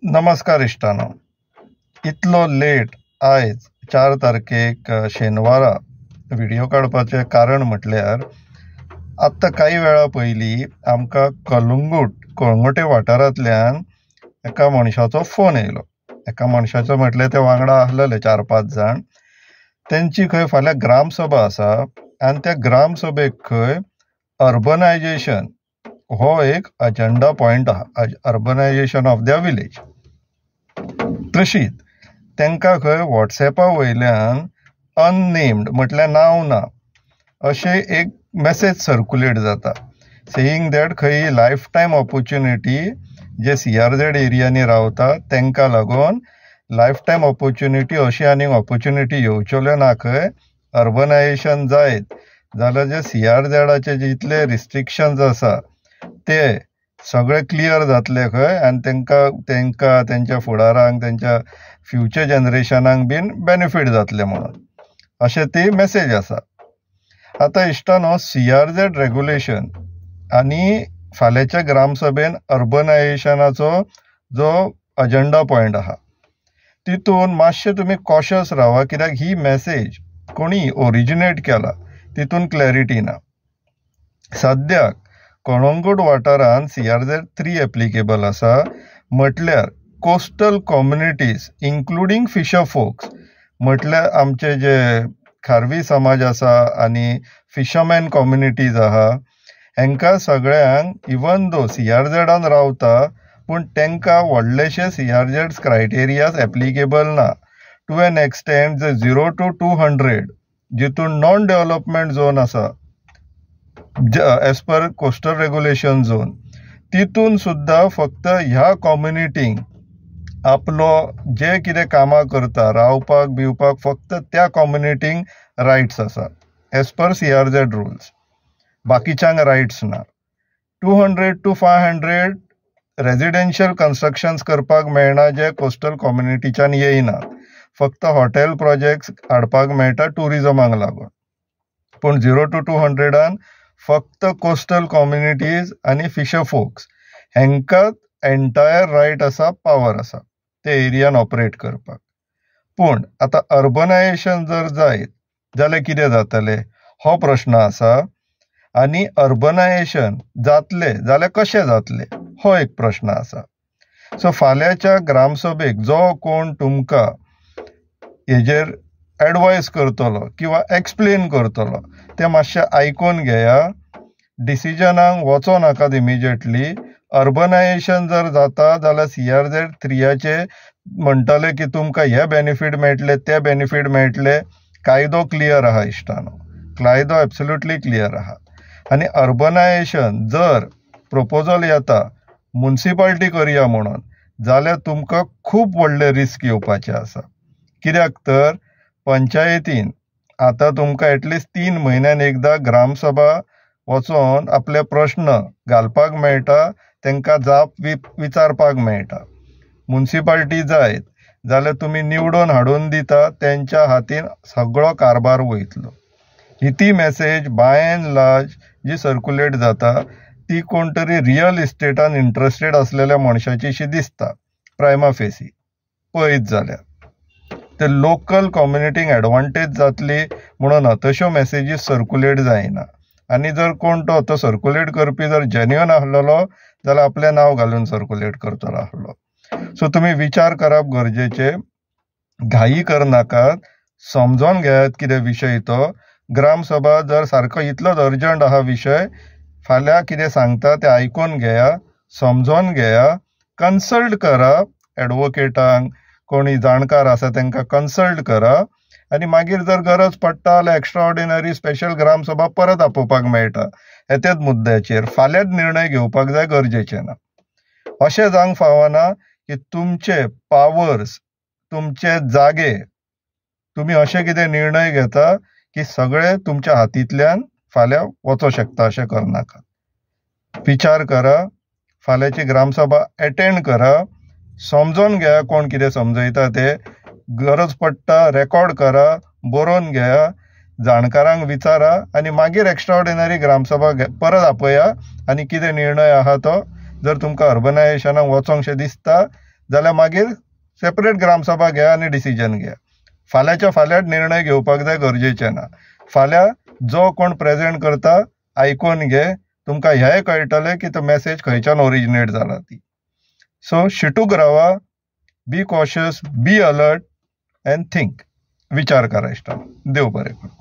नमस्कार इश्टानो. इतलो लेट आयज 4 तारखेक शेनवारा व्हिडिओ काडपाचें कारण म्हटल्यार आत्तां काही वेळा पयलीं आमकां कळंगुटे वाठारांतल्यान एका मनशाचो फोन येयलो. एका मनशाचो म्हटल्यार ते वांगडा आसलेले 4-5 जाण. तेंची खंय फाल्यां ग्रामसभा आसा आनी त्या ग्रामसभेक खंय अर्बनायजेशन हो एक अजेंडा पॉयंट आहा, अर्बनायजेशन ऑफ द विलेज. तशीच तांकां खंय वॉट्सॅपा वयल्यान अननेम्ड म्हटल्यार नांव ना अशें एक मॅसेज सर्क्युलेट जाता, सेयींग दॅट खंय लायफ टायम ऑपॉर्च्युनिटी जे CRZ एरियांनी रावता तांकां लागून लायफ टायम ऑपॉर्च्युनिटी अशी आनीक ऑपॉर्च्युनिटी येवच्यो ना. खंय अर्बनायजेशन जायत जाल्यार जे CRZचे जितले रिस्ट्रिक्शन्स आसा ते सगळे क्लियर जातले खंय आनी तांकां तेंच्या फुडारांक तेंच्या फ्युचर जनरेशनाक बीन बेनिफीट जातले म्हणून अशें ती मॅसेज आसा. आतां इश्टानो, CRZ रेग्युलेशन आनी फाल्यांच्या ग्रामसभेन अर्बनायजेशनाचो जो अजेंडा पॉयंट आहा तितून मातशें तुमी कॉशियस रावा, कित्याक ही मॅसेज कोणी ओरिजिनेट केला तितून क्लॅरिटी ना. सद्याक कळंगूट वाठारांत CRZ 3 एप्लिकेबल आसा, म्हटल्यार कोस्टल कम्युनिटीज इन्क्लुडींग फिशर फोक्स, म्हटल्यार आमचे जे खारवी समाज आसा आनी फिशरमॅन कम्युनिटीज आहा हांकां सगळ्यांक इवन दो CRZान रावता पूण तांकां व्हडलेशे CRZ क्रायटेरियाज एप्लिकेबल ना. टू एन एक्सटेंट जे 0 to 200 जितून नॉन डेव्हलपमेंट झोन आसा एज पर कोस्टल रेग्युलेशन झोन तितून सुद्दां फक्त ह्या कम्युनिटींक आपलो जे कितें कामां करता रावपाक बिवपाक फक्त त्या कम्युनिटींक रायट्स आसा एज पर CRZ रुल्स, बाकीच्यांक रायट्स ना. 200 to 500 रेजिडेन्शियल कन्स्ट्रक्शन्स करपाक मेळना जे कोस्टल कम्युनिटीच्यान येयनात, फक्त हॉटेल प्रोजेक्ट्स हाडपाक मेळटा टुरिजमाक लागून. पूण 0 to 200 फक्त कोस्टल कम्युनिटीज आनी फिशर फोक्स हांकां एंटायर रायट आसा, पावर आसा ते एरियान ऑपरेट करपाक. पूण आतां अर्बनायजेशन जर जायत जाल्यार कितें जातलें हो प्रश्न आसा. आनी अर्बनायजेशन जातलें जाल्यार कशें जातलें हो एक प्रश्न आसा. सो फाल्यांच्या ग्रामसभेक जो कोण तुमकां हेजेर एडवायस करतलो किंवा एक्सप्लेन करतलो ते मातशें आयकून घेया. डिसिजनाक वचो नाकात इमिजिएटली. अर्बनायजेशन जर जाता जाल्यार CRZ 3चे म्हणटले की तुमकां हे बेनिफीट मेळटले ते बेनिफीट मेळटले. कायदो क्लियर आहा इश्टानो, कायदो एब्सोल्युटली क्लियर आहा. आनी अर्बनायजेशन जर प्रपोजल येता म्युनिसिपालिटी करया म्हणून जाल्यार तुमकां खूब व्हडले रिस्क येवपाचे आसा. कित्याक तर पंचायतीन आतां तुमकां एटलिस्ट 3 म्हयन्यान एकदां ग्रामसभा वचोन आपले प्रश्न घालपाक मेळटा, तांकां जाप विचारपाक मेळटा. म्युनिसिपालिटी जायत जाल्यार तुमी निवडून हाडून दिता, तेंच्या हातीन सगळो कारभार वयतलो. ही ती मॅसेज बाय एंड लार्ज जी सर्क्युलेट जाता ती कोण तरी रियल इस्टेटान इंट्रस्टेड आसलेल्या मनशाची शी दिसता प्रायमा फेसी पळयत जाल्यार. ते लोकल कम्युनिटींक एडवांटेज जातली म्हणून अतश्यो मॅसेजीस सर्क्युलेट जायना. आनी जर कोण तो सर्क्युलेट करपी जर जेन्युअन आसलेलो जाल्यार आपलें नांव घालून सर्क्युलेट करतलो आसलो. सो तुमी विचार करप गरजेचे, घाई करनाकात, समजोन घेयात कितें विशय तो. ग्रामसभा जर सारको इतलोच अर्जंट आहा विशय, फाल्यां कितें सांगता तें आयकून घेया, समजोन घेया, कन्सल्ट करा एडवोकेटांक, कोणी जाणकार आसा तांकां कन्सल्ट करा. आनी मागीर जर गरज पडटा जाल्यार एक्स्ट्रा ऑर्डिनरी स्पेशल ग्रामसभा परत आपोवपाक मेळटा. तेच मुद्द्याचेर फाल्यांच निर्णय घेवपाक जाय, गरजेचें ना. अशें जावंक फावना की तुमचे पावर्स, तुमचे जागे तुमी अशें कितें निर्णय घेता की सगळे तुमच्या हातींतल्यान फाल्यां वचो शकता. अशें करनाका. विचार करा, फाल्यांची ग्रामसभा एटेंड करा, समजोन घेया कोण कितें समजयता ते. गरज पडटा रेकॉर्ड करा, बरोवन घेया, जाणकारांक विचारा आनी मागीर एक्स्ट्रा ऑर्डिनरी ग्रामसभा परत आपया. आनी कितें निर्णय आहा तो जर तुमकां अर्बनायजेशनाक वचोंकशें दिसता जाल्यार मागीर सेपरेट ग्रामसभा घ्या आनी डिसिजन घ्या. फाल्यांच्या फाल्यां निर्णय घेवपाक जाय गरजेचें ना. फाल्यां जो कोण प्रेजेंट करता आयकून घे, तुमकां हेंय कळटलें की तो मेसेज खंयच्यान ओरिजिनेट जाला ती. सो शिटूक रावा, be cautious, be alert and think. विचार करा इश्टानो. देव बरें करूं.